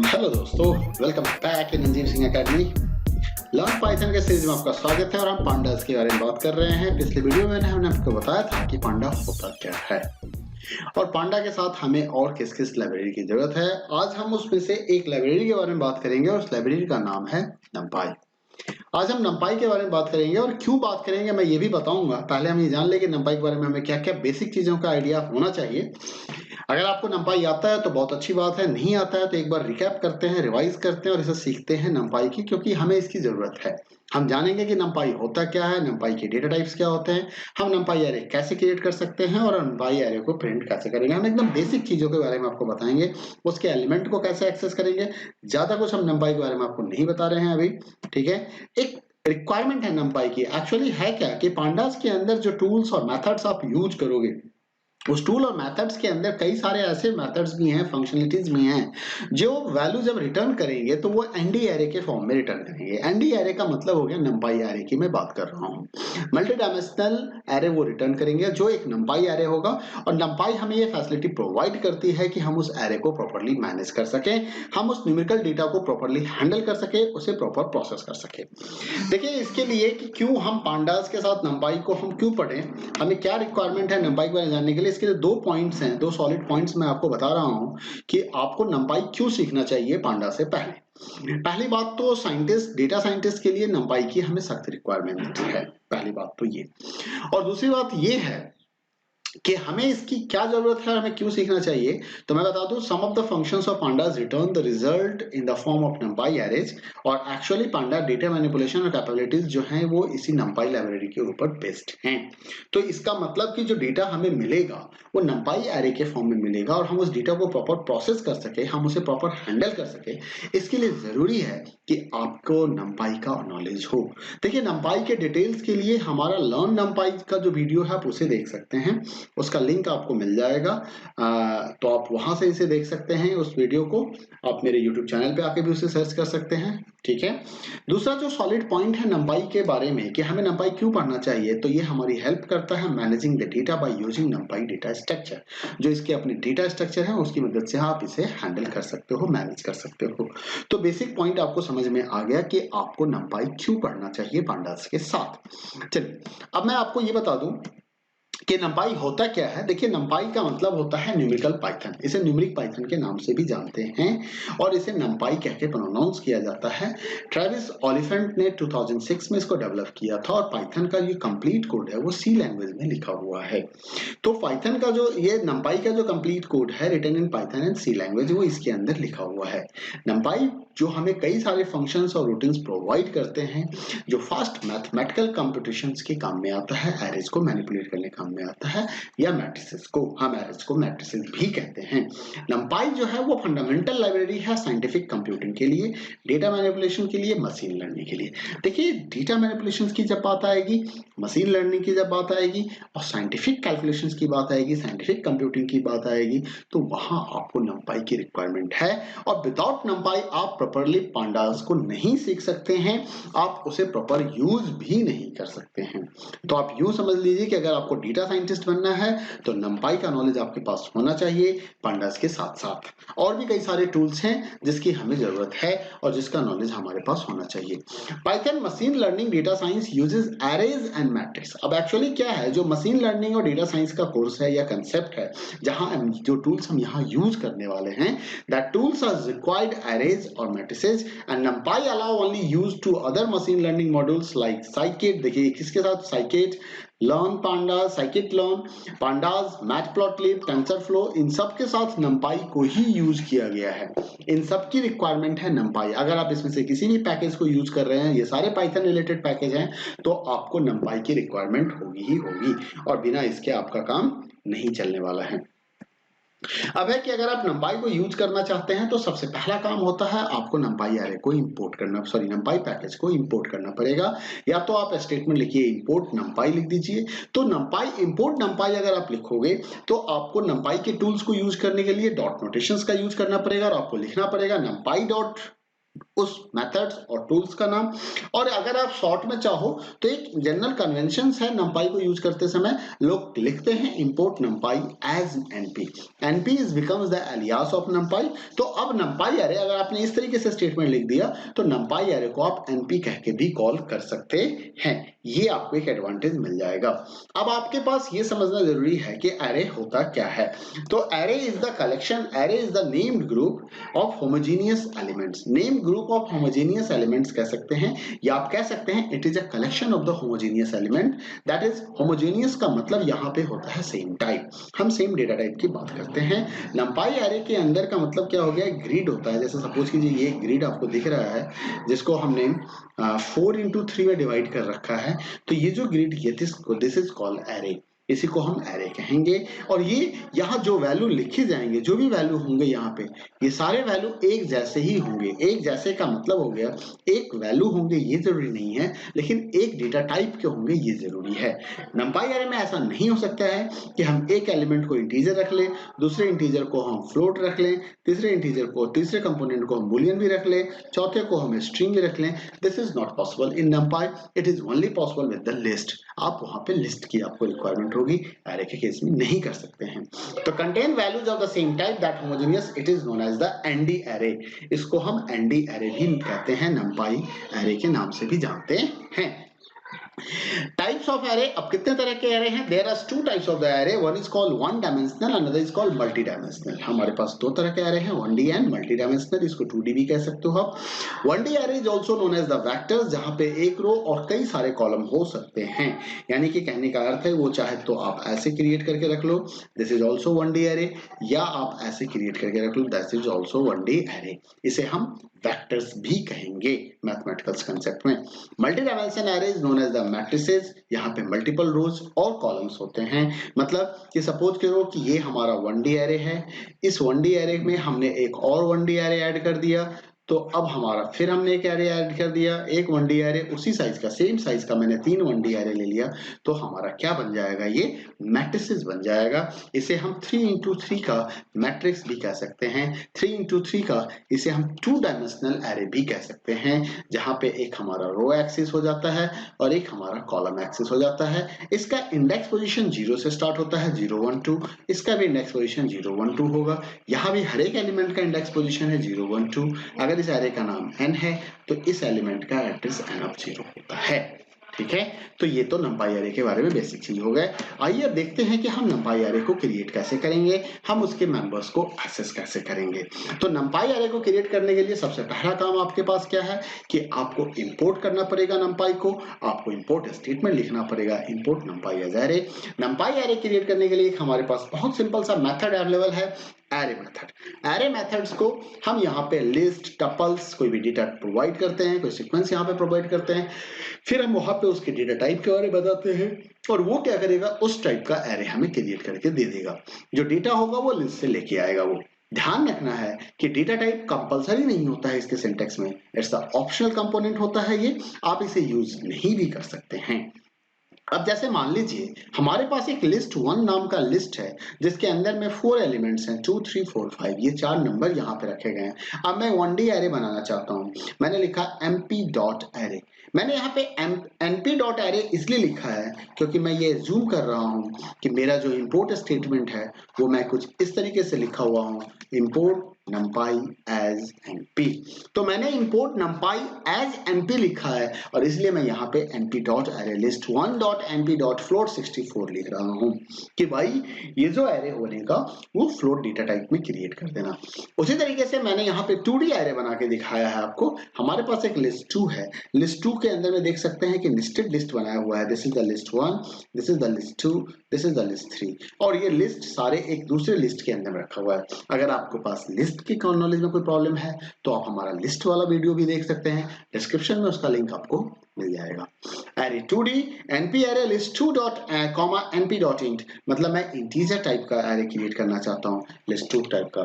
Hello दोस्तों, welcome back in अंजीर Singh academy. Learn Python के सीरीज में आपका स्वागत है और हम पांडास के बारे में बात कर रहे हैं। पिछले वीडियो में हमने आपको बताया था कि पांडा होता क्या है और पांडा के साथ हमें और किस किस लाइब्रेरी की जरूरत है। आज हम उसमें से एक लाइब्रेरी के बारे में बात करेंगे और उस लाइब्रेरी का नाम है नंपाई। आज हम नंपाई के बारे में बात करेंगे और क्यों बात करेंगे मैं ये भी बताऊंगा। पहले हम ये जान लें कि नंपाई के बारे में हमें क्या क्या बेसिक चीजों का आइडिया होना चाहिए। अगर आपको नंपाई आता है तो बहुत अच्छी बात है, नहीं आता है तो एक बार रिकैप करते हैं, रिवाइज करते हैं और इसे सीखते हैं नंपाई की, क्योंकि हमें इसकी जरूरत है। हम जानेंगे कि नंपाई होता क्या है, नंपाई के डेटा टाइप्स क्या होते हैं, हम नंपाई एरे कैसे क्रिएट कर सकते हैं और नंपाई एरे को प्रिंट कैसे करेंगे। हम एकदम बेसिक चीजों के बारे में आपको बताएंगे, उसके एलिमेंट को कैसे एक्सेस करेंगे। ज्यादा कुछ हम नंपाई के बारे में आपको नहीं बता रहे हैं अभी, ठीक है। एक रिक्वायरमेंट है नंपाई की। एक्चुअली है क्या कि पांडास के अंदर जो टूल्स और मेथड्स आप यूज करोगे, उस टूल और मेथड्स के अंदर कई सारे ऐसे मेथड्स भी हैं, फंक्शनलिटीज भी हैं, जो वैल्यू जब रिटर्न करेंगे तो वो एनडी एरे के फॉर्म में रिटर्न करेंगे। एनडी एरे का मतलब हो गया नंपाई एरे की मैं बात कर रहा हूँ। मल्टी डायमेंशनल एरे वो रिटर्न करेंगे जो एक नंपाई एरे होगा, और नंपाई हमें ये फैसिलिटी प्रोवाइड करती है कि हम उस एरे को प्रॉपर्ली मैनेज कर सकें, हम उस न्यूमेरिकल डेटा को प्रॉपर्ली हैंडल कर सके, उसे प्रॉपर प्रोसेस कर सके। देखिए, इसके लिए कि क्यों हम पांडास के साथ नंपाई को हम क्यों पढ़ें, हमें क्या रिक्वायरमेंट है नंपाई के बारे में जानने के लिए, इसके लिए दो पॉइंट्स हैं, दो सॉलिड पॉइंट्स मैं आपको बता रहा हूं कि आपको नंपाई क्यों सीखना चाहिए पांडा से पहले। पहली बात तो साइंटिस्ट, डेटा साइंटिस्ट के लिए नंपाई की हमें सख्त रिक्वायरमेंट है, पहली बात तो ये। और दूसरी बात ये है कि हमें इसकी क्या जरूरत है और हमें क्यों सीखना चाहिए। तो मैं बता दूं, some of the functions of pandas return the result in the form of NumPy arrays, और एक्चुअली पांडा डेटा मैनिपुलेशन और कैपेबिलिटीज जो हैं वो इसी नंपाई लाइब्रेरी के ऊपर बेस्ड हैं। तो इसका मतलब कि जो डेटा हमें मिलेगा वो नंपाई एरे के फॉर्म में मिलेगा और हम उस डेटा को प्रॉपर प्रोसेस कर सके, हम उसे प्रॉपर हैंडल कर सके। इसके लिए जरूरी है कि आपको नंपाई का नॉलेज हो। देखिए, नंपाई के डिटेल्स के लिए हमारा लर्न नंपाई का जो वीडियो है आप उसे देख सकते हैं, उसका लिंक आपको मिल जाएगा। तो आप वहां से इसे देख सकते हैं। उस वीडियो को आप मेरे YouTube चैनल पे आके भी उसे सर्च कर सकते हैं, ठीक है। दूसरा जो सॉलिड पॉइंट है नंपाई के बारे में कि हमें नंपाई क्यों पढ़ना चाहिए, तो ये हमारी हेल्प करता है managing the data by using नंपाई data structure. जो इसके अपने डेटा स्ट्रक्चर है उसकी मदद से आप इसे हैंडल कर सकते हो, मैनेज कर सकते हो। तो बेसिक पॉइंट आपको समझ में आ गया कि आपको नंपाई क्यों पढ़ना चाहिए पांडास के साथ। चलिए, अब मैं आपको ये बता दूं कि नंपाई होता क्या है। देखिए, नंपाई का मतलब होता है न्यूमेरिकल पाइथन, इसे न्यूमेरिक पाइथन के नाम से भी जानते हैं और इसे नंपाई कह के प्रोनाउंस किया जाता है। ट्रेविस ओलिफेंट ने 2006 में इसको डेवलप किया था और पाइथन का ये कंप्लीट कोड है वो सी लैंग्वेज में लिखा हुआ है। तो पाइथन का जो ये नंपाई का जो कंप्लीट कोड है written in Python and C language वो इसके अंदर लिखा हुआ है। नंपाई जो हमें कई सारे फंक्शंस और रूटीन्स प्रोवाइड करते हैं, जो फास्ट मैथमेटिकल कंप्यूटेशंस के काम में आता है, एरेज को मैनिपुलेट करने काम में आता है, या मैट्रिसेस को, हम एरेज को मैट्रिसेस भी कहते हैं। नंपाई जो है वो फंडामेंटल लाइब्रेरी है साइंटिफिक कंप्यूटिंग के लिए, डेटा मैनिपुलेशन के लिए, मशीन लर्निंग के लिए। देखिए, डेटा मैनिपुलेशन की जब बात आएगी, मशीन लर्निंग की जब बात आएगी और साइंटिफिक कैलकुलेशंस की बात आएगी, साइंटिफिक कंप्यूटिंग की बात आएगी, तो वहां आपको नंपाई की रिक्वायरमेंट है। और विदाउट नंपाई आप प्रॉपर्ली पांडास को नहीं सीख सकते हैं, आप उसे प्रॉपर यूज भी नहीं कर सकते हैं। तो आप यूं समझ लीजिए कि अगर आपको डेटा साइंटिस्ट बनना है तो नंपाई का नॉलेज आपके पास होना चाहिए पांडास के साथ साथ। और भी कई सारे टूल्स हैं जिसकी हमें जरूरत है और जिसका नॉलेज हमारे पास होना चाहिए। Python machine learning data science uses arrays and matrix. अब एक्चुअली क्या है, जो मशीन लर्निंग और डेटा साइंस का कोर्स है या कंसेप्ट है, जहां जो टूल्स हम यहां यूज करने वाले हैं, that tools are required arrays और matrices and NumPy allow only use to other machine learning modules like scikit. देखिए किसके साथ, scikit, learn pandas, scikit learn, pandas, Matplotlib, TensorFlow, इन सब के साथ नंपाई को ही यूज किया गया है। इन सब की रिक्वायरमेंट है नंपाई। अगर आप इसमें से किसी भी पैकेज को यूज कर रहे हैं, ये सारे पाइथन रिलेटेड पैकेज हैं, तो आपको नंपाई की रिक्वायरमेंट होगी ही होगी और बिना इसके आपका काम नहीं चलने वाला है। अब है कि अगर आप नंपाई को यूज करना चाहते हैं तो सबसे पहला काम होता है आपको नंपाई एरे को इंपोर्ट करना, नंपाई पैकेज को इंपोर्ट करना पड़ेगा। या तो आप स्टेटमेंट लिखिए इंपोर्ट नंपाई लिख दीजिए। तो नंपाई इंपोर्ट नंपाई अगर आप लिखोगे तो आपको नंपाई के टूल्स को यूज करने के लिए डॉट नोटेशंस का यूज करना पड़ेगा और आपको लिखना पड़ेगा नंपाई डॉट उस मेथड्स और टूल्स का नाम। और अगर आप शॉर्ट में चाहो तो एक जनरल कन्वेंशंस है numpy को यूज करते समय, लोग लिखते हैं import numpy as np, np is becomes the alias of numpy। तो अब numpy array अगर आपने इस तरीके से स्टेटमेंट लिख दिया तो numpy array को आप np कह के भी कॉल कर सकते हैं, ये आपको एक एडवांटेज मिल जाएगा। अब आपके पास ये समझना जरूरी है कि array होता क्या है। तो array is the collection, array is the named group of homogeneous elements, named group of homogeneous elements कह सकते हैं, या आप कह सकते हैं it is a collection of the homogeneous element, that is homogeneous का मतलब यहाँ पे होता है same type, हम सेम डेटा टाइप की बात करते हैं। numpy array के अंदर का मतलब क्या हो गया, ग्रिड होता है। जैसे सपोज कीजिए ये ग्रिड आपको दिख रहा है जिसको हमने 4x3 में डिवाइड कर रखा है, तो ये जो grid this is called array, इसी को हम एरे कहेंगे। और ये यहाँ जो वैल्यू लिखे जाएंगे, जो भी वैल्यू होंगे यहाँ पे, ये सारे वैल्यू एक जैसे ही होंगे। एक जैसे का मतलब हो गया एक वैल्यू होंगे ये जरूरी नहीं है, लेकिन एक डेटा टाइप के होंगे ये जरूरी है। numpy एरे में ऐसा नहीं हो सकता है कि हम एक एलिमेंट को इंटीजर रख लें, दूसरे इंटीजर को हम फ्लोट रख लें, तीसरे कंपोनेंट को हम बुलियन भी रख लें, चौथे को हम स्ट्रिंग भी रख लें। This is not possible in numpy, it is only possible with the list. आप वहां पे लिस्ट की आपको रिक्वायरमेंट होगी, एरे के केस में नहीं कर सकते हैं। तो contain values of the same type that homogeneous, it is known as the ND array. इसको हम एनडी एरे भी कहते हैं, numpy एरे के नाम से भी जानते हैं। टाइप्स ऑफ एरे, अब कितने तरह के एरे हैं? There are two types of the array, one is called one dimensional, another is called multi dimensional. हमारे पास दो तरह के एरे हैं, 1D एंड मल्टी डायमेंशनल, इसको 2D भी कह सकते हो आप। 1D array is also known as the vectors, जहां पे एक रो और कई सारे कॉलम हो सकते हैं। यानी कि कहने का अर्थ है वो चाहे तो आप ऐसे क्रिएट करके रख लो, this is also 1D array, या आप ऐसे क्रिएट करके रख लो, this is also 1D array. इसे हम वेक्टर्स भी कहेंगे मैथमेटिकल कंसेप्ट में। Multi dimension array is known as the matrices, यहाँ पे मल्टीपल रोज और कॉलम्स होते हैं। मतलब कि सपोज करो कि ये हमारा 1D एरे है, इस 1D एरे में हमने एक और 1D एरे ऐड कर दिया, तो अब हमारा फिर हमने एक एरे ऐड कर दिया, एक 1D एरे उसी साइज का, सेम साइज का मैंने 3 1D एरे ले लिया, तो हमारा क्या बन जाएगा, ये मैट्रिसेस बन जाएगा। इसे हम 3x3 का मैट्रिक्स भी कह सकते हैं, 3x3 का इसे हम 2 डायमेंशनल एरे भी कह सकते हैं, जहां पे एक हमारा रो एक्सिस हो जाता है और एक हमारा कॉलम एक्सिस हो जाता है। इसका इंडेक्स पोजीशन 0 से स्टार्ट होता है, 0 1 2, इसका भी इंडेक्स पोजीशन 0 1 2 होगा। यहाँ भी हर एक एलिमेंट का इंडेक्स पोजीशन है 0 1 2। अगर इस एरे का नाम n है तो इस एलिमेंट का एड्रेस n ऑफ 0 होता है। ठीक है, तो ये तो numpy एरे के बारे में बेसिक चीज हो गए। आइए अब देखते हैं कि हम numpy एरे को क्रिएट कैसे करेंगे, हम उसके मेंबर्स को एक्सेस कैसे करेंगे। तो numpy एरे को क्रिएट करने के लिए सबसे पहला काम आपके पास क्या है कि आपको इंपोर्ट करना पड़ेगा numpy को, आपको इंपोर्ट स्टेटमेंट लिखना पड़ेगा, import numpy as array. numpy array create करने के लिए हमारे पास बहुत सिंपल सा मेथड अवेलेबल है, एरे मेथड। एरे मेथड्स को हम यहाँ पे लिस्ट, टपल्स, कोई भी डेटा प्रोवाइड करते हैं, कोई सीक्वेंस यहाँ पे प्रोवाइड करते हैं, फिर हम वहां पे उसके डेटा टाइप के बारे में बताते हैं और वो क्या करेगा, उस टाइप का एरे हमें क्रिएट करके दे देगा। जो डेटा होगा वो लिस्ट से लेके आएगा। वो ध्यान रखना है कि डेटा टाइप कंपलसरी नहीं होता है इसके सिंटेक्स में, इट्स द ऑप्शनल कंपोनेंट होता है ये, आप इसे यूज नहीं भी कर सकते हैं। अब जैसे मान लीजिए हमारे पास एक लिस्ट 1 नाम का लिस्ट है जिसके अंदर में 4 एलिमेंट्स हैं, 2 3 4 5, ये 4 नंबर यहाँ पे रखे गए हैं। अब मैं 1D एरे बनाना चाहता हूँ, मैंने लिखा mp.array। मैंने यहाँ पे np.array इसलिए लिखा है क्योंकि मैं ये जूम कर रहा हूँ कि मेरा जो इंपोर्ट स्टेटमेंट है वो मैं कुछ इस तरीके से लिखा हुआ हूँ, इंपोर्ट numpy as np। तो मैंने import numpy as np लिखा है और इसलिए मैं यहाँ पे np.arraylist1.np.float64 लिख रहा हूँ कि भाई ये जो एरे बनेगा वो फ्लोट डेटा टाइप में क्रिएट कर देना। उसी तरीके से मैंने यहाँ पे 2D एरे बना के दिखाया है आपको। हमारे पास एक लिस्ट 2 है, लिस्ट 2 के अंदर में देख सकते हैं कि नेस्टेड लिस्ट बनाया हुआ है, this is the list 1, this is the list 2, this is the list 3, और ये लिस्ट सारे एक दूसरे लिस्ट के अंदर रखा हुआ है। अगर आपके पास लिस्ट की नॉलेज में कोई प्रॉब्लम है तो आप हमारा लिस्ट वाला वीडियो भी देख सकते हैं, डिस्क्रिप्शन में उसका लिंक आपको मिल जाएगा। Array 2D np array list2.np.int, मतलब मैं इंटीजर टाइप का एरे क्रिएट करना चाहता हूँ, list2 टाइप का,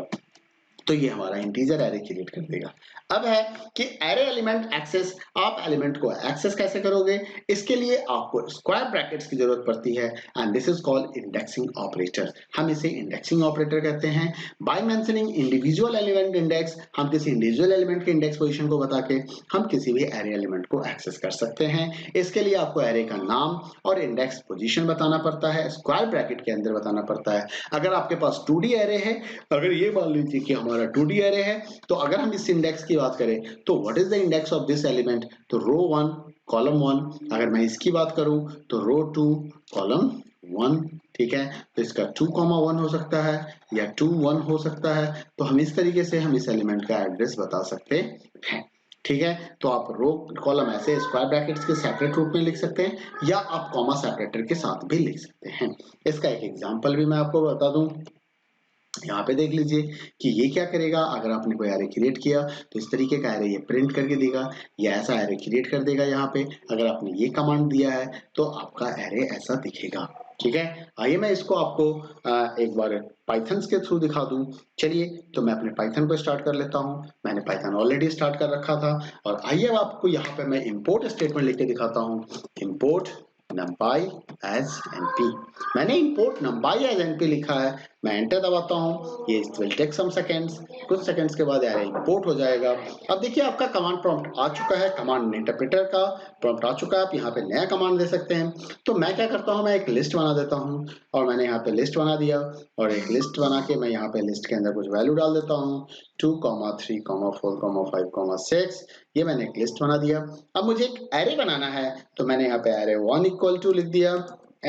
तो ये हमारा इंटीजर एरे क्रिएट कर देगा। अब है कि एरे एलिमेंट एक्सेस, आप एलिमेंट को एक्सेस कैसे करोगे? इसके लिए आपको स्क्वायर ब्रैकेट्स की जरूरत पड़ती है and this is called indexing operator. हम इसे इंडेक्सिंग ऑपरेटर कहते हैं। By mentioning individual element index, हम किसी इंडिविजुअल एलिमेंट के इंडेक्स पोजीशन को बता के हम किसी भी एरे एलिमेंट को एक्सेस कर सकते हैं। इसके लिए आपको एरे का नाम और इंडेक्स पोजीशन बताना पड़ता है, स्क्वायर ब्रैकेट के अंदर बताना पड़ता है। अगर आपके पास 2D एरे है, अगर ये मान लीजिए कि हमारा 2D एरे है, तो अगर हम इस इंडेक्स की बात करें तो what is the index of this element? तो रो 1 कॉलम 1। अगर मैं इसकी बात करूं तो रो 2 कॉलम 1, ठीक है। तो इसका 2,1 हो सकता है या 2,1 हो सकता है। तो हम इस तरीके से हम इस एलिमेंट का एड्रेस बता सकते हैं, ठीक है। तो आप रो कॉलम ऐसे स्क्वायर ब्रैकेट्स के सेपरेट रूप में लिख सकते हैं या आप कॉमा सेपरेटर के साथ भी लिख सकते हैं। इसका एक एग्जांपल भी मैं आपको बता दूं। यहाँ पे देख लीजिए कि ये क्या करेगा। अगर आपने कोई एरे क्रिएट किया तो इस तरीके का एरे ये प्रिंट करके देगा, ये ऐसा एरे क्रिएट कर देगा। यहाँ पे अगर आपने ये कमांड दिया है तो आपका एरे ऐसा दिखेगा, ठीक है। आइए मैं इसको आपको एक बार पाइथन के थ्रू दिखा दूं। चलिए, तो मैं अपने पाइथन को स्टार्ट कर लेता हूं। मैंने पाइथन ऑलरेडी स्टार्ट कर रखा था और आइए अब आपको यहाँ पे मैं इंपोर्ट स्टेटमेंट लिख के दिखाता हूँ। Import numpy as np। मैंने इंपोर्ट numpy as np लिखा है, मैं एंटर दबाता हूँ। ये will take some seconds, कुछ सेकंड्स के बाद एरे इंपोर्ट हो जाएगा। अब देखिए आपका कमांड प्रॉम्प्ट आ चुका है, कमांड इंटरप्रेटर का प्रॉम्प्ट आ चुका है। आप यहाँ पे नया कमांड दे सकते हैं। तो मैं क्या करता हूँ, मैं एक लिस्ट बना देता हूँ और मैंने यहाँ पे लिस्ट बना दिया और एक लिस्ट बना के मैं यहाँ पे लिस्ट के अंदर कुछ वैल्यू डाल देता हूँ 2, 3, 4, 5, 6। ये मैंने एक लिस्ट बना दिया। अब मुझे एक एरे बनाना है तो मैंने यहाँ पे एरे 1 इक्वल टू लिख दिया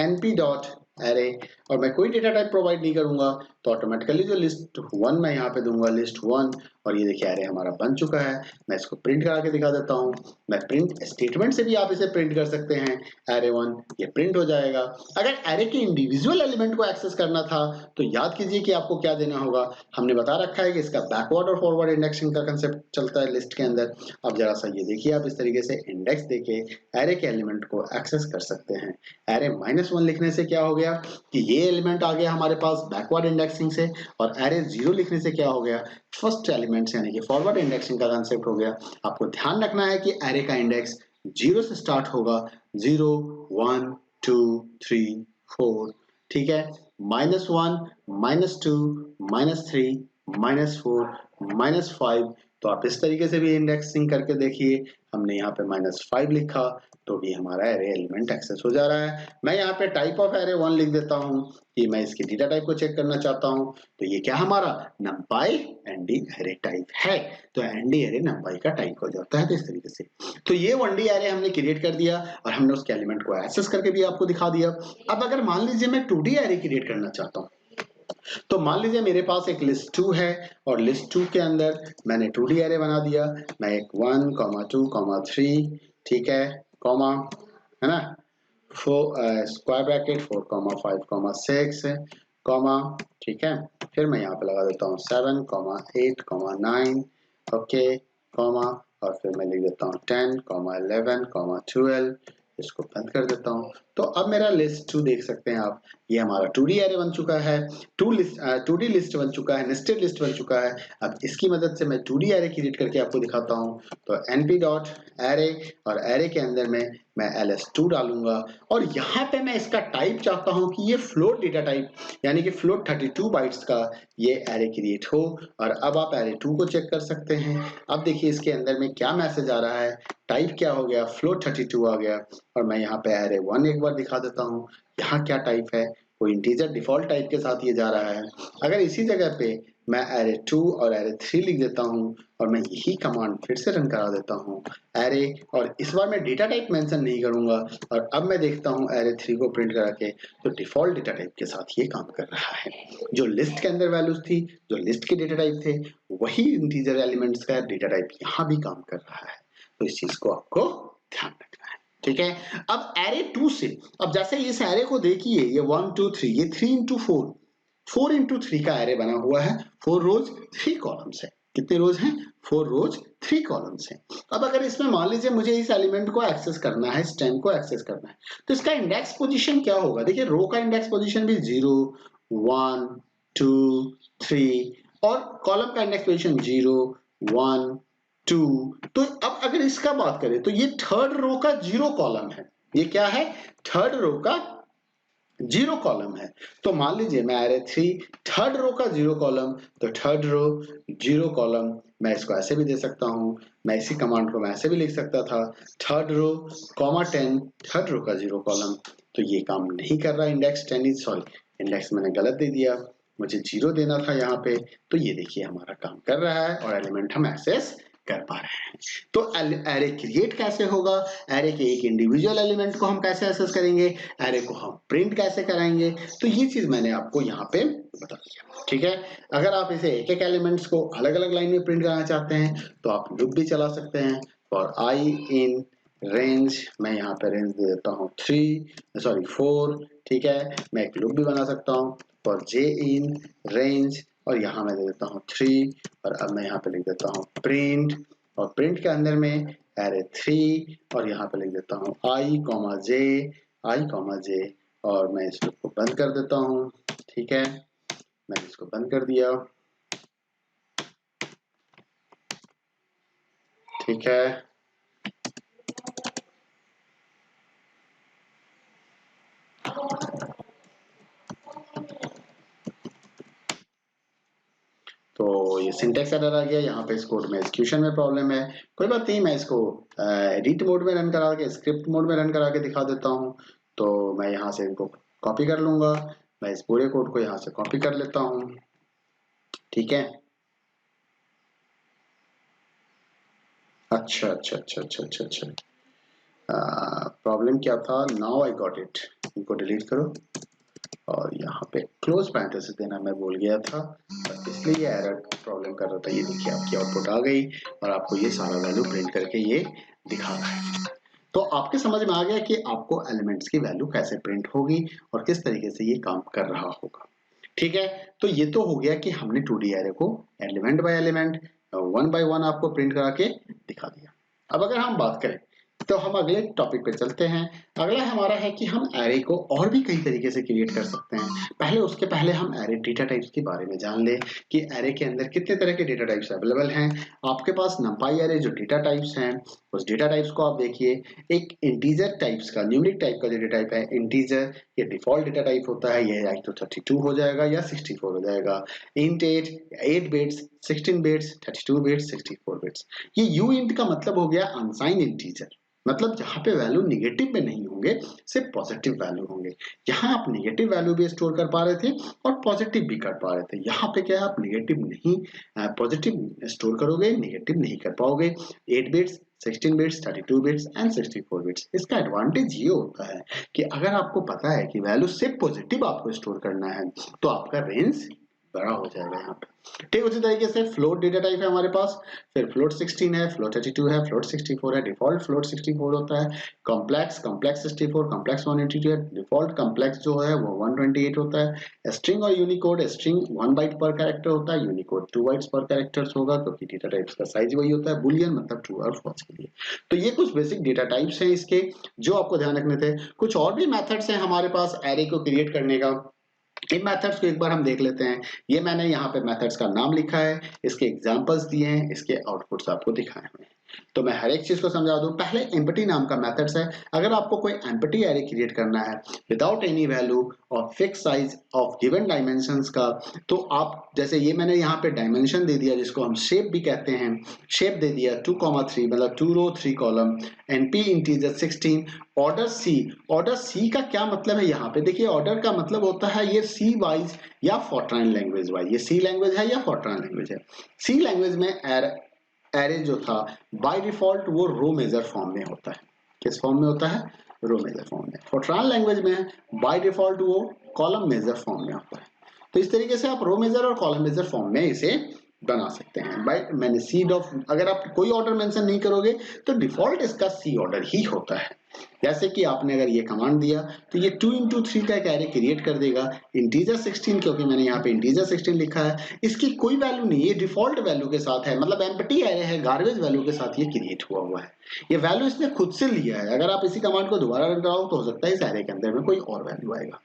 np डॉट एरे और मैं कोई डेटा टाइप प्रोवाइड नहीं करूंगा तो ऑटोमेटिकली जो लिस्ट 1 मैं यहाँ पे दूंगा लिस्ट 1 और ये देखिए एरे हमारा बन चुका है। मैं इसको प्रिंट करा के दिखा देता हूँ। मैं प्रिंट स्टेटमेंट से भी आप इसे प्रिंट कर सकते हैं। एरे 1 ये प्रिंट हो जाएगा। अगर एरे के इंडिविजुअल एलिमेंट को एक्सेस करना था तो याद कीजिए कि आपको क्या देना होगा। हमने बता रखा है कि इसका बैकवर्ड और फॉरवर्ड इंडेक्सिंग का कंसेप्ट चलता है लिस्ट के अंदर। अब जरा सा ये देखिए, आप इस तरीके से इंडेक्स देके एरे के एलिमेंट को एक्सेस कर सकते हैं। एरे -1 लिखने से क्या हो गया कि ये एलिमेंट आ गया हमारे पास बैकवर्ड इंडेक्सिंग से, और एरे 0 लिखने से क्या हो गया, फर्स्ट एलिमेंट से यानी कि फॉरवर्ड इंडेक्सिंग का कंसेप्ट हो गया। आपको ध्यान रखना है कि एरे का इंडेक्स 0 से स्टार्ट होगा, 0, 1, 2, 3, 4, ठीक है। -1, -2, -3, -4, -5। तो आप इस तरीके से भी इंडेक्सिंग करके देखिए। हमने यहाँ पे -5 लिखा तो भी हमारा एरे एलिमेंट एक्सेस हो जा रहा है। मैं यहाँ पे टाइप ऑफ एरे 1 लिख देता हूँ कि मैं इसकी डेटा टाइप को चेक करना चाहता हूँ। तो ये क्या हमारा numpy nd एरे टाइप है। तो nd एरे numpy का टाइप हो जाता है। तो इस तरीके से तो ये 1D एरे हमने क्रिएट कर दिया और हमने उसके एलिमेंट को एक्सेस करके भी आपको दिखा दिया। अब अगर मान लीजिए मैं 2D एरे क्रिएट करना चाहता हूँ तो मान लीजिए मेरे पास एक लिस्ट 2 है और लिस्ट 2 के अंदर मैंने 2D एरे बना दिया। मैं एक 1, 2, 3, ठीक है, कॉमा, है ना, स्क्वायर ब्रैकेट 4, 5, 6, कॉमा, ठीक है। फिर मैं यहाँ पे लगा देता हूँ 7, 8, 9, ओके, कॉमा, और फिर मैं लिख देता हूँ 10, 11, 12। इसको बंद कर देता हूँ। तो अब मेरा लिस्ट 2 देख सकते हैं आप, ये हमारा 2D एरे बन चुका है, 2D लिस्ट बन चुका है, नेस्टेड लिस्ट बन चुका है। अब इसकी मदद से मैं 2D एरे क्रिएट करके आपको दिखाता हूँ। तो np डॉट एरे और एरे के अंदर में मैं ls2 डालूंगा और यहाँ पे मैं इसका टाइप चाहता हूँ कि ये फ्लोट डेटा टाइप यानी कि फ्लोट 32 बाइट्स का ये एरे क्रिएट हो। और अब आप एरे 2 को चेक कर सकते हैं। अब देखिए इसके अंदर में क्या मैसेज आ रहा है, टाइप क्या हो गया, फ्लोट 32 आ गया। और मैं यहाँ पे एरे 1 एक बार दिखा देता हूँ, यहाँ क्या टाइप है, कोई इंटीजर डिफॉल्ट टाइप के साथ ये जा रहा है। अगर इसी जगह पे मैं एरे 2 और एरे 3 लिख देता हूँ और मैं यही कमांड फिर से रन करा देता हूँ एरे, और इस बार मैं डेटा टाइप मेंशन नहीं करूंगा और अब मैं देखता हूँ एरे 3 को प्रिंट करा के तो डिफॉल्ट डेटा टाइप के साथ ये काम कर रहा है। जो लिस्ट के अंदर वैल्यूज थी, जो लिस्ट के डेटा टाइप थे, वही इंटीजर एलिमेंट्स का डेटा टाइप यहाँ भी काम कर रहा है। तो इस चीज को आपको ध्यान रखना है, ठीक है। अब एरे 2 से, अब जैसे इस एरे को देखिए, ये 1, 2, 3, ये 3 into 4, 4 into 3 का एरे बना हुआ है। 4 रोज 3 कॉलम्स है। कितने रोज हैं? 4 रोज 3 कॉलम्स हैं। अब अगर इसमें मान लीजिए मुझे इस एलिमेंट को एक्सेस करना है, स्टेम को एक्सेस करना है, तो इसका इंडेक्स पोजीशन क्या होगा? देखिए रो का इंडेक्स पोजीशन भी 0, 1, 2, 3 और कॉलम का इंडेक्स पोजीशन 0 1 2। तो अब अगर इसका बात करें तो ये थर्ड रो का 0 कॉलम है। ये क्या है? थर्ड रो का 0 कॉलम है। तो मान लीजिए मैं एरे 3 थर्ड रो का 0 कॉलम, तो थर्ड रो 0 कॉलम मैं इसको ऐसे भी दे सकता हूं। मैं इसी कमांड को मैं ऐसे भी लिख सकता था, third row comma 10 third row का 0 कॉलम। तो ये काम नहीं कर रहा, इंडेक्स 10 इज सॉरी इंडेक्स मैंने गलत दे दिया, मुझे 0 देना था यहाँ पे। तो ये देखिए हमारा काम कर रहा है और एलिमेंट हम एक्सेस कर पा रहे हैं। तो एरे क्रिएट कैसे होगा, एरे के एक इंडिविजुअल एलिमेंट को हम कैसे एक्सेस करेंगे, एरे को हम प्रिंट कैसे कराएंगे, तो ये चीज मैंने आपको यहाँ पे बता दिया। ठीक है, अगर आप इसे एक एक एलिमेंट्स को अलग अलग लाइन में प्रिंट कराना चाहते हैं तो आप लूप भी चला सकते हैं। फॉर आई इन रेंज, मैं यहाँ पे रेंज दे देता हूँ 4। ठीक है, मैं एक लूप भी बना सकता हूँ फॉर जे इन रेंज, और यहाँ मैं दे देता हूँ 3, और अब मैं यहाँ पे लिख देता हूँ प्रिंट, और प्रिंट के अंदर में एरे 3, और यहाँ पे लिख देता हूँ आई कॉमा जे, और मैं इस लूप को बंद कर देता हूँ। ठीक है, मैंने इसको बंद कर दिया। ठीक है, तो ये सिंटेक्स एरर आ गया यहाँ पे, इस कोड में एग्जीक्यूशन में प्रॉब्लम है। कोई बात नहीं, मैं इसको एडिट मोड में रन करा के, स्क्रिप्ट मोड में रन करा के दिखा देता हूँ। तो मैं यहाँ से इनको कॉपी कर लूंगा, मैं इस पूरे कोड को यहाँ से कॉपी कर लेता हूँ। ठीक है, अच्छा अच्छा अच्छा अच्छा अच्छा अच्छा, प्रॉब्लम क्या था, नाउ आई गॉट इट। इनको डिलीट करो और यहाँ पे क्लोज पैरेंथेसिस देना मैं भूल गया था, इसलिए ये एरर प्रॉब्लम कर रहा था। ये देखिए आपकी आउटपुट आ गई और आपको ये सारा वैल्यू प्रिंट करके ये दिखा रहा है। तो आपके समझ में आ गया कि आपको एलिमेंट्स की वैल्यू कैसे प्रिंट होगी और किस तरीके से ये काम कर रहा होगा। ठीक है, तो ये तो हो गया कि हमने 2D एरे को एलिमेंट बाय एलिमेंट 1 बाय 1 आपको प्रिंट करा के दिखा दिया। अब अगर हम बात करें तो हम अगले टॉपिक पे चलते हैं। अगला हमारा है कि हम एरे को और भी कई तरीके से क्रिएट कर सकते हैं। उसके पहले हम एरे डेटा टाइप्स के बारे में जान ले कि एरे के अंदर कितने तरह के डेटा टाइप्स अवेलेबल हैं। आपके पास numpy एरे जो डेटा टाइप्स हैं, उस डेटा टाइप्स को आप देखिए। एक इंटीजर टाइप्स का, न्यूमेरिक टाइप का जो डेटा टाइप है इंटीजर, ये डिफॉल्ट डेटा टाइप होता है। ये या तो 32 हो जाएगा या 64 हो जाएगा। Int 8 bits, 16 bits, 32 bits, 64 bits. ये यू इंट का मतलब हो गया अनसाइंड इंटीजर, मतलब जहां पे वैल्यू निगेटिव में नहीं होंगे, सिर्फ पॉजिटिव वैल्यू होंगे। यहाँ आप निगेटिव वैल्यू भी स्टोर कर पा रहे थे और पॉजिटिव भी कर पा रहे थे। यहाँ पे क्या है, आप निगेटिव नहीं पॉजिटिव स्टोर करोगे, निगेटिव नहीं कर पाओगे। 8 bits, 16 bits, 32 bits and 64 bits. इसका एडवांटेज ये होता है कि अगर आपको पता है कि वैल्यू सिर्फ पॉजिटिव आपको स्टोर करना है तो आपका रेंज बड़ा हो जाएगा यहाँ पे। ठीक, उसी तरीके से फ्लोट डेटा टाइप है हमारे पास, फिर फ्लोट 16 है, फ्लोट 32 है, फ्लोट 64 है। डिफॉल्ट फ्लोट 64 होता है। कॉम्प्लेक्स 64, कॉम्प्लेक्स 182 है। डिफॉल्ट कॉम्प्लेक्स जो है वो 128 होता है। स्ट्रिंग और यूनिकोड, स्ट्रिंग 1 बाइट पर कैरेक्टर होता है, यूनिकोड 2 बाइट्स पर कैरेक्टर्स होगा, क्योंकि डेटा टाइप्स का साइज वही होता है, बुलियन मतलब ट्रू और फॉल्स के लिए। तो ये कुछ बेसिक डेटा टाइप्स हैं इसके, जो आपको ध्यान रखने थे। कुछ और भी मेथड्स हैं हमारे पास एरे को क्रिएट करने का। इन मेथड्स को एक बार हम देख लेते हैं। ये मैंने यहाँ पे मेथड्स का नाम लिखा है, इसके एग्जांपल्स दिए हैं, इसके आउटपुट्स आपको दिखाए हुए हैं। तो मैं हर एक चीज को समझा दूं। पहले एम्प्टी नाम का मेथड्स है। अगर आपको कोई एम्प्टी एरे क्रिएट करना है विदाउट एनी वैल्यू और fix size of given dimensions का, तो आप जैसे ये मैंने यहाँ पे डायमेंशन दे दिया, जिसको हम शेप भी कहते हैं। शेप दे दिया 2,3 मतलब 2 रो 3 कॉलम, एनपी इंटीजर 16। ऑर्डर सी, ऑर्डर सी का क्या मतलब है, यहाँ पे देखिए ऑर्डर का मतलब होता है ये सी वाइज या फोर्ट्रान लैंग्वेज वाइज। ये सी लैंग्वेज है या फोर्ट्रान लैंग्वेज है। सी लैंग्वेज में एरे जो था बाय डिफॉल्ट वो रो मेजर फॉर्म में होता है। किस फॉर्म में होता है, रो मेजर फॉर्म में। फोर्ट्रान लैंग्वेज में बाय डिफॉल्ट वो कॉलम मेजर फॉर्म में होता है। तो इस तरीके से आप रो मेजर और कॉलम मेजर फॉर्म में इसे बना सकते हैं। बाय मैंने सीड ऑफ, अगर आप कोई ऑर्डर मेंशन नहीं करोगे तो डिफॉल्ट इसका सी ऑर्डर ही होता है। जैसे कि आपने अगर ये कमांड दिया तो ये 2 into 3 का एक एरे क्रिएट कर देगा। इंटीजर 16, क्योंकि मैंने यहाँ पे इंटीजर 16 लिखा है, इसकी कोई वैल्यू नहीं, ये डिफॉल्ट वैल्यू के साथ है, मतलब एम्प्टी एरे है, गार्बेज वैल्यू के साथ ये क्रिएट हुआ है। ये वैल्यू इसने खुद से लिया है। अगर आप इसी कमांड को दोबारा रन कराओ तो हो सकता है इस एरे के अंदर में कोई और वैल्यू आएगा।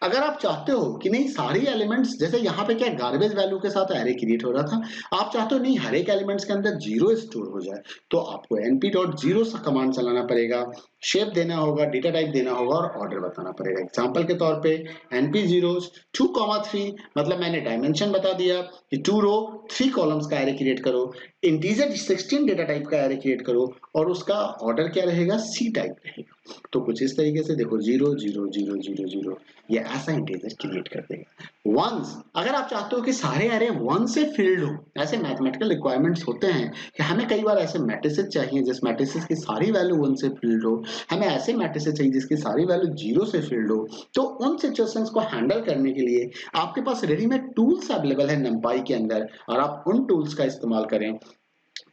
अगर आप चाहते हो कि नहीं सारी एलिमेंट्स, जैसे यहाँ पे क्या गार्बेज वैल्यू के साथ एरे क्रिएट हो रहा था, आप चाहते हो नहीं हर एक एलिमेंट्स के अंदर जीरो स्टोर हो जाए, तो आपको np.0 सा कमांड चलाना पड़ेगा, शेप देना होगा, डेटा टाइप देना होगा और ऑर्डर बताना पड़ेगा। एग्जांपल के तौर पे np zeros 2,3 मतलब मैंने डायमेंशन बता दिया कि 2 रो 3 कॉलम्स का एरे क्रिएट करो, इंटीजर 16 डेटा टाइप का एरे क्रिएट करो और उसका ऑर्डर क्या रहेगा, सी टाइप रहेगा। तो कुछ इस तरीके से देखो 0 0 0 0 0 ये ऐसा इंटीजर क्रिएट कर देगा। वंस अगर आप चाहते हो कि सारे एरे वन से फिल्ड हो, ऐसे मैथमेटिकल रिक्वायरमेंट्स होते हैं कि हमें कई बार ऐसे मैट्रिसेस चाहिए जिस मैट्रिसेस की सारी वैल्यू वन से फिल्ड हो, हमें ऐसे मैट्रिसेस चाहिए जिसकी सारी वैल्यू जीरो से फिल्ड हो, तो उन सिचुएशंस को हैंडल करने के लिए आपके पास रेडीमेड टूल्स अवेलेबल है numpy के अंदर और आप उन टूल्स का इस्तेमाल करें।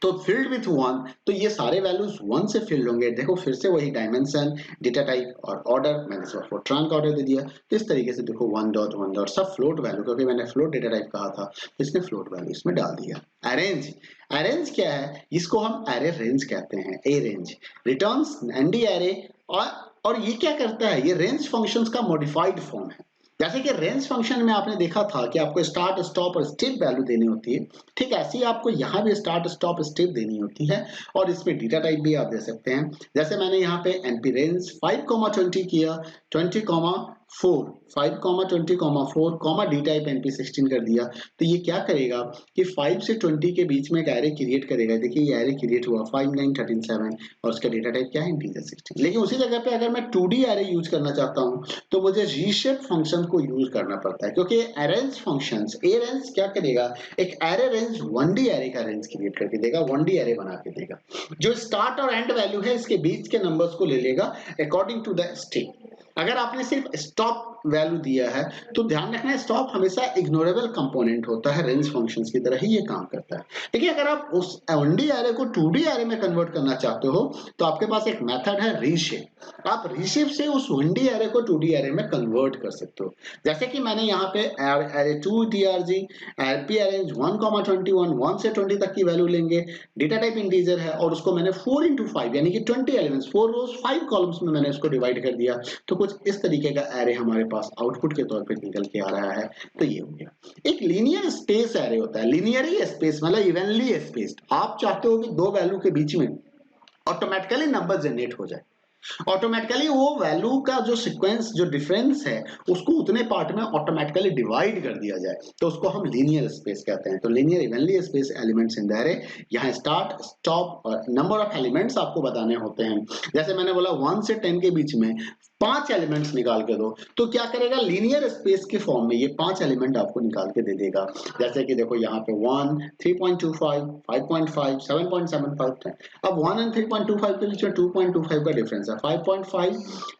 तो फिल्ड विथ वन, तो ये सारे वैल्यूज वन से फिल्ड होंगे। देखो फिर से वही डायमेंशन, डेटा टाइप और ऑर्डर, मैंने इसको फोरट्रान का ऑर्डर दे दिया। तो इस तरीके से देखो 1 डॉट सब फ्लोट वैल्यू, क्योंकि मैंने फ्लोट डेटा टाइप कहा था तो इसने फ्लोट वैल्यू इसमें डाल दिया। अरेंज, अरेंज क्या है, इसको हम एरे रेंज कहते हैं। Arange returns ND array और ये क्या करता है, ये रेंज फंक्शंस का मॉडिफाइड फॉर्म है। जैसे कि रेंज फंक्शन में आपने देखा था कि आपको स्टार्ट स्टॉप और स्टेप वैल्यू देनी होती है, ठीक ऐसे ही आपको यहाँ भी स्टार्ट स्टॉप स्टेप देनी होती है और इसमें डेटा टाइप भी आप दे सकते हैं। जैसे मैंने यहाँ पे np रेंज 5,20 किया, 20,4 5,20,4 डी टाइप np16 कर दिया, तो ये क्या करेगा कि 5 से 20 के बीच में एक एरे क्रिएट करेगा। देखिए ये एरे क्रिएट हुआ 5 9 13 7 और उसका डेटा टाइप क्या है, इंटीजर 16। लेकिन उसी जगह पे अगर मैं 2D एरे यूज करना चाहता हूँ तो मुझे रीशेप फंक्शन को यूज करना पड़ता है, क्योंकि अरेंज फंक्शंस ए रेंज क्या करेगा, एक एरे रेंज 1D एरे का रेंज क्रिएट करके देगा, 1D एरे बना के देगा। जो स्टार्ट और एंड वैल्यू है इसके बीच के नंबर्स को ले लेगा अकॉर्डिंग टू द स्टेट। अगर आपने सिर्फ स्टॉप वैल्यू दिया है तो ध्यान रखना है स्टॉप हमेशा इग्नोरेबल कंपोनेंट होता है, रेंज फंक्शंस की तरह ही ये काम करता है। देखिए अगर आप उस 1D एरे को 2D एरे में कन्वर्ट करना चाहते हो तो आपके पास एक मेथड है रीशेप। आप रीशेप से उस 1D एरे को 2D एरे में कन्वर्ट कर सकते हो। जैसे कि मैंने यहाँ पे एरे 2drg rp अरेंज 1,21 1 से 20 तक की वैल्यू लेंगे, डेटा टाइप इंटीजर है और उसको मैंने 4 into 5 यानी कि 20 एलिमेंट्स 4 रोज 5 कॉलम्स में मैंने उसको डिवाइड कर दिया। तो कुछ इस तरीके का एरे हमारे पास आउटपुट के तौर पे निकल के आ रहा है। तो ये हो गया एक लीनियर स्पेस एरे होता है। लीनियरली स्पेस मतलब इवनली स्पेस्ड। आप चाहते हो कि दो वैल्यू के बीच में ऑटोमेटिकली नंबर जनरेट हो जाए, ऑटोमेटिकली वो वैल्यू का जो सीक्वेंस जो डिफरेंस है उसको उतने पार्ट में ऑटोमेटिकली डिवाइड कर दिया जाए, तो उसको हम लीनियर स्पेस कहते हैं। तो linear evenly space elements in the array, यहाँ स्टार्ट स्टॉप और नंबर ऑफ एलिमेंट्स आपको बताने होते हैं। जैसे मैंने बोला 1 से 10 के बीच में 5 एलिमेंट्स निकाल के दो, तो क्या करेगा लीनियर स्पेस के फॉर्म में ये 5 एलिमेंट आपको निकाल के दे देगा। जैसे कि देखो यहाँ पे 1 3.25 5.5 7.75 है। अब 1 और 3.25 के बीच में 2.25 का डिफरेंस है। 5.5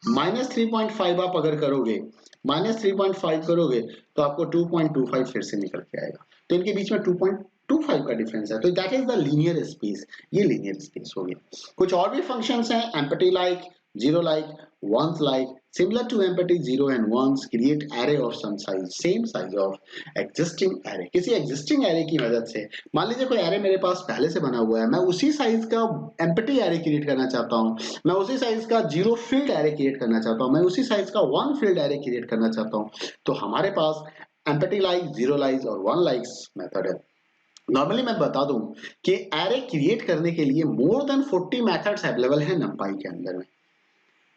माइनस 3.5 आप अगर करोगे, माइनस 3.5 करोगे तो आपको 2.25 फिर से निकल के आएगा। तो इनके बीच में 2.25 का डिफरेंस है, तो that is the linear space. ये लीनियर स्पेस हो गया। कुछ और भी फंक्शंस हैं, empty like, zero like, ones like, similar to empty 0 and 1s create array of some size, same size of existing array। किसी existing array की मदद से मान लीजिए कोई array मेरे पास पहले से बना हुआ है, मैं उसी साइज का empty array क्रिएट करना चाहता हूँ, मैं उसी साइज का 0 filled array क्रिएट करना चाहता हूँ, मैं उसी साइज का 1 filled array क्रिएट करना चाहता हूँ, तो हमारे पास empty like, zero likes और 1 likes मेथड है। नॉर्मली मैं बता दूं कि एरे क्रिएट करने के लिए मोर देन 40 मेथड्स अवेलेबल है numpy के अंदर में।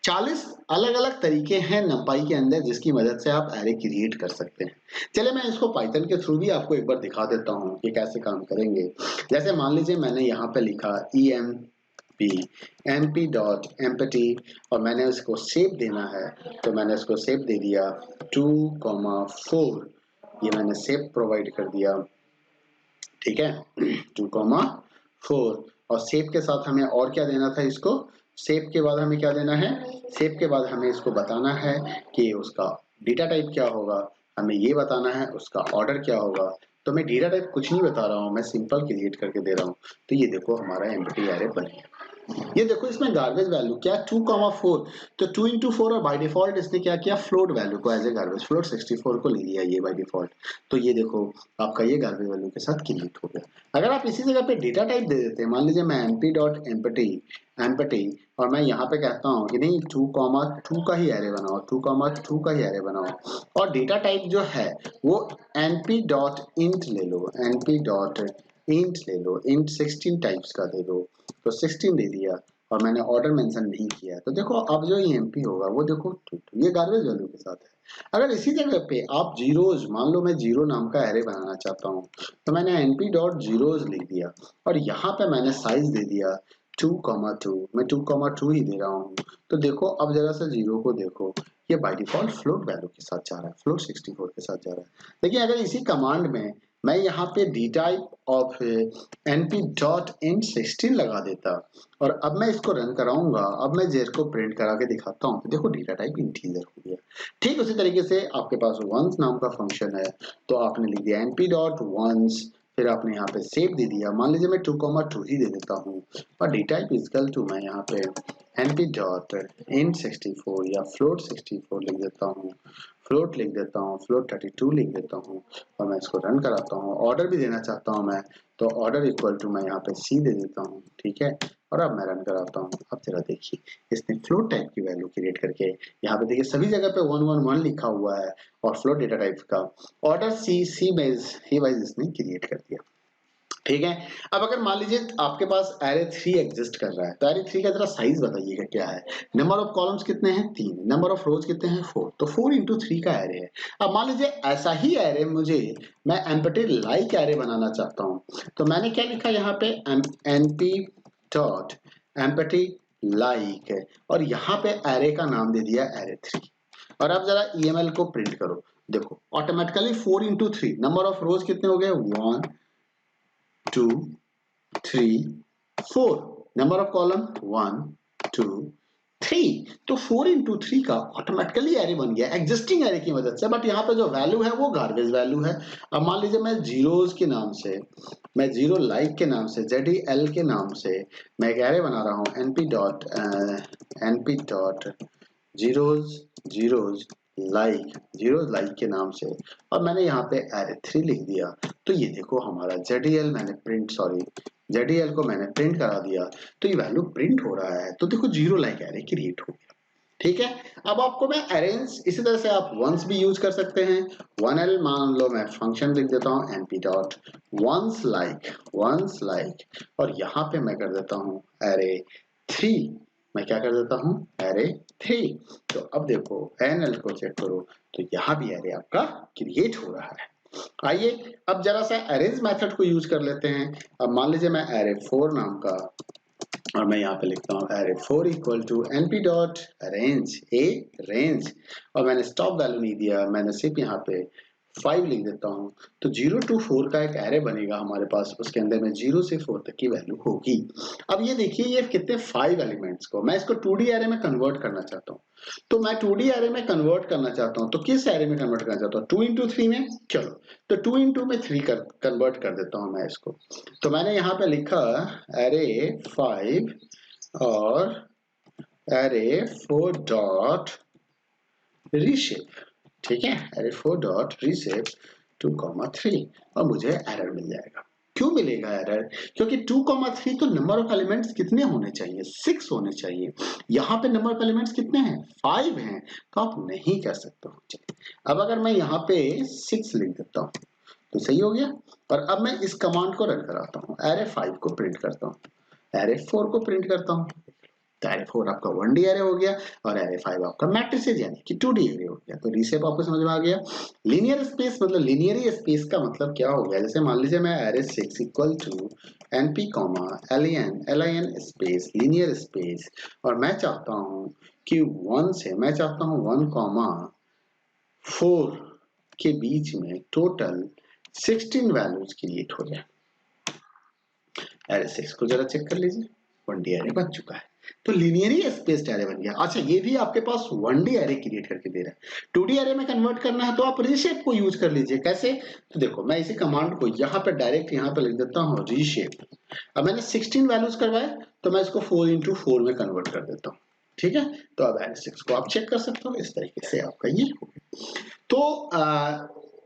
40 अलग अलग तरीके हैं numpy के अंदर जिसकी मदद से आप एरे क्रिएट कर सकते हैं। चलिए मैं इसको पाइथन के थ्रू भी आपको एक बार दिखा देता हूँ कि कैसे काम करेंगे। जैसे मान लीजिए मैंने यहाँ पे लिखा mp.empty और मैंने उसको शेप देना है, तो मैंने उसको शेप दे दिया 2,4। ये मैंने शेप प्रोवाइड कर दिया, ठीक है 2,4। और शेप के साथ हमें और क्या देना था, इसको शेप के बाद हमें क्या देना है, शेप के बाद हमें इसको बताना है कि उसका डेटा टाइप क्या होगा, हमें ये बताना है उसका ऑर्डर क्या होगा। तो मैं डेटा टाइप कुछ नहीं बता रहा हूँ, मैं सिंपल क्रिएट करके दे रहा हूँ। तो ये देखो हमारा एम्प्टी एरे बन गया। ये देखो इसमें गार्बेज वैल्यू क्या 2,4, तो 2 into 4 और बाय डिफॉल्ट इसने क्या किया, फ्लोट वैल्यू को एज ए गार्बेज फ्लोट 64 को ले लिया ये बाय डिफॉल्ट। तो ये देखो आपका ये गार्बेज वैल्यू के साथ क्रिएट हो गया। अगर आप इसी जगह पे डेटा टाइप दे देते हैं, मान लीजिए मैं mp.empty एम्पटी, और मैं यहाँ पे कहता हूँ कि नहीं 2,2 का ही एरे बनाओ, 2,2 का ही एरे बनाओ, और डेटा टाइप जो है वो np.int ले लो, np.int ले लो, int 16 टाइप्स का दे दो, तो 16 दे दिया, और मैंने ऑर्डर मेंशन नहीं किया। तो देखो अब जो emp होगा वो देखो ये गार्बेज वैल्यू के साथ है। अगर इसी जगह पे आप जीरोज, मान लो मैं जीरो नाम का एरे बनाना चाहता हूँ, तो मैंने np.zeros लिख दिया, और यहाँ पे मैंने साइज दे दिया 2,2, मैं 2,2 ही दे रहा हूँ। तो देखो अब जरा सा जीरो को देखो, ये बाय डिफॉल्ट फ्लोट वैल्यू के साथ जा रहा है, फ्लोट 64 के साथ जा रहा है। लेकिन अगर इसी कमांड में मैं यहाँ पे डी टाइप ऑफ np.int16 लगा देता, और अब मैं इसको रन कराऊंगा, अब मैं जेर को प्रिंट करा के दिखाता हूँ, तो देखो डेटा टाइप इंटीजर हो गया। ठीक उसी तरीके से आपके पास वंस नाम का फंक्शन है, तो आपने लिख दिया np.once, फिर आपने यहाँ पे सेव दे दिया, मान लीजिए मैं 2,2 ही दे देता हूँ, और डी टाइप इक्वल टू मैं यहाँ पे np.int64 या float 64 लिख देता हूँ, फ्लोट लिख देता हूँ, फ्लोट 32 लिख देता हूँ, और मैं इसको रन कराता हूँ। ऑर्डर भी देना चाहता हूँ मैं, तो ऑर्डर इक्वल टू मैं यहाँ पे सी दे देता हूँ, ठीक है, और अब मैं रन कराता हूँ। अब जरा देखिए इसने फ्लोट टाइप की वैल्यू क्रिएट करके, यहाँ पे देखिए सभी जगह पे 111 लिखा हुआ है, और फ्लोट डेटा टाइप का ऑर्डर सी वाइज इसने क्रिएट कर दिया। ठीक है, अब अगर मान लीजिए आपके पास एरे 3 एग्जिस्ट कर रहा है, तो एरे 3 का जरा साइज बताइएगा क्या है। नंबर ऑफ कॉलम्स कितने हैं 3, नंबर ऑफ रोज कितने हैं 4, तो 4 इंटू 3 का एरे है। अब मान लीजिए ऐसा ही एरे मुझे मैं एम्पटी लाइक एरे बनाना चाहता हूँ, तो मैंने क्या लिखा यहाँ पे np.empty लाइक, और यहाँ पे एरे का नाम दे दिया एरे 3, और अब जरा EML को प्रिंट करो, देखो ऑटोमेटिकली 4 इंटू 3, नंबर ऑफ रोज कितने हो गए 1 2 3 4, नंबर ऑफ कॉलम 1 2 3, तो 4 इंटू 3 का ऑटोमेटिकली एरे बन गया एग्जिस्टिंग एरे की मदद से। बट यहाँ पे जो वैल्यू है वो गार्बेज वैल्यू है। अब मान लीजिए मैं जीरोज के नाम से, मैं जीरो लाइक के नाम से, ZEL के नाम से मैं एक एरे बना रहा हूँ np. जीरोज लाइक के नाम से, और मैंने यहाँ पे एरे 3 लिख दिया। तो ये देखो हमारा ZEL को मैंने प्रिंट करा दिया, तो ये वैल्यू प्रिंट हो रहा है। तो देखो जीरो लाइक एरे क्रिएट हो गया। ठीक है, अब आपको मैं अरेंज, इसी तरह से आप वंस भी यूज कर सकते हैं। 1L मान लो मैं फंक्शन लिख देता हूँ np.once like, और यहाँ पे मैं कर देता हूँ एरे 3, मैं क्या कर देता हूँ एरे 3। तो अब देखो NL को चेक करो, तो यहाँ भी एरे आपका क्रिएट हो रहा है। आइए अब जरा सा अरेंज मेथड को यूज कर लेते हैं। अब मान लीजिए मैं एरे 4 नाम का, और मैं यहाँ पे लिखता हूँ array 4 equal to np.arrange range, और मैंने स्टॉप वैल्यू नहीं दिया, मैंने सिर्फ यहाँ पे 5 लिख देता हूँ। तो 0 to 4 का एक एरे बनेगा हमारे पास, उसके अंदर में 0 से 4 तक की वैल्यू होगी। अब ये देखिए ये कितने 5 एलिमेंट्स को मैं इसको 2D एरे में कन्वर्ट करना चाहता हूँ। तो मैं 2D एरे में कन्वर्ट करना चाहता हूँ, तो किस एरे में कन्वर्ट करना चाहता हूँ 2 इंटू 3 में। चलो तो 2 इंटू में 3 कन्वर्ट कर देता हूँ मैं इसको। तो मैंने यहाँ पे लिखा एरे 5 और एरे 4 डॉट रीशेप, ठीक है, एरे 4 डॉट रीशेप 2,3, और मुझे एरर मिल जाएगा। क्यों मिलेगा एरर? क्योंकि 2,3 तो नंबर ऑफ एलिमेंट्स कितने होने चाहिए 6 होने चाहिए, यहाँ पे नंबर ऑफ एलिमेंट्स कितने हैं 5 हैं, तो आप नहीं कह सकते हो। अब अगर मैं यहाँ पे 6 लिख देता हूँ तो सही हो गया, और अब मैं इस कमांड को रन कराता हूँ, एरे 5 को प्रिंट करता हूँ, एरे 4 को प्रिंट करता हूँ, तो एरे 4 आपका 1D एरे हो गया, और एरे 5 आपका मैट्रिसेस यानी कि 2D एरे हो गया। तो रीशेप आपको समझ में आ गया। लीनियर स्पेस मतलब लीनियरी स्पेस का मतलब क्या हो गया, जैसे मान लीजिए मैं array 6 equal to np lin space linear space, और मैं चाहता हूँ कि 1 से मैं चाहता हूँ 1,4 के बीच में टोटल 16 वैल्यूज क्रिएट हो जाए। एरे 6 को जरा चेक कर लीजिए, 1D एरे बन चुका है, तो लीनियरी स्पेस्ड एरे बन गया। अच्छा ये भी आपके पास 1D एरे क्रिएट करके दे रहा है। 2D एरे में कन्वर्ट करना है तो आप रीशेप को यूज कर लीजिए। कैसे? तो देखो मैं इसी कमांड को यहाँ पे डायरेक्ट यहाँ पे लिख देता हूँ रीशेप। अब मैंने 16 वैल्यूज करवाए, तो मैं इसको 4 इंटू 4 में कन्वर्ट कर देता हूँ। ठीक है, तो अब एरे 6 को आप चेक कर सकते हो, इस तरीके से आपका ये हो गया। तो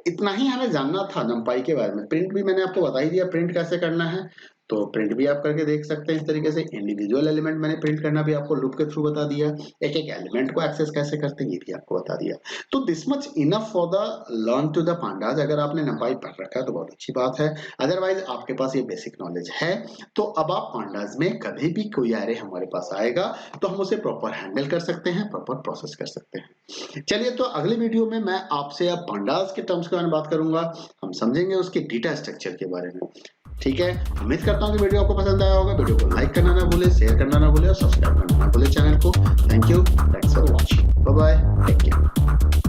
इतना ही हमें जानना था numpy के बारे में। प्रिंट भी मैंने आपको बता ही दिया प्रिंट कैसे करना है। तो प्रिंट भी आप करके देख सकते हैं इस तरीके से। इंडिविजुअल एलिमेंट मैंने प्रिंट करना भी आपको लूप के थ्रू बता दिया, एक एक एलिमेंट को एक्सेस कैसे करते हैं ये भी आपको बता दिया। तो this much enough for the learn to the Pandas. अगर आपने NumPy पढ़ रखा है तो बहुत अच्छी बात है, अदरवाइज आपके पास ये बेसिक नॉलेज है तो अब आप पांडास में कभी भी कोई एरे हमारे पास आएगा तो हम उसे प्रॉपर हैंडल कर सकते हैं, प्रॉपर प्रोसेस कर सकते हैं। चलिए, तो अगले वीडियो में मैं आपसे अब पांडास के टर्म्स के बारे में बात करूंगा, हम समझेंगे उसके डेटा स्ट्रक्चर के बारे में। ठीक है, उम्मीद करता हूँ कि वीडियो आपको पसंद आया होगा। वीडियो को लाइक करना ना भूले, शेयर करना ना भूले और सब्सक्राइब करना ना भूले चैनल को। Thank you, thanks for watching, bye bye, take care.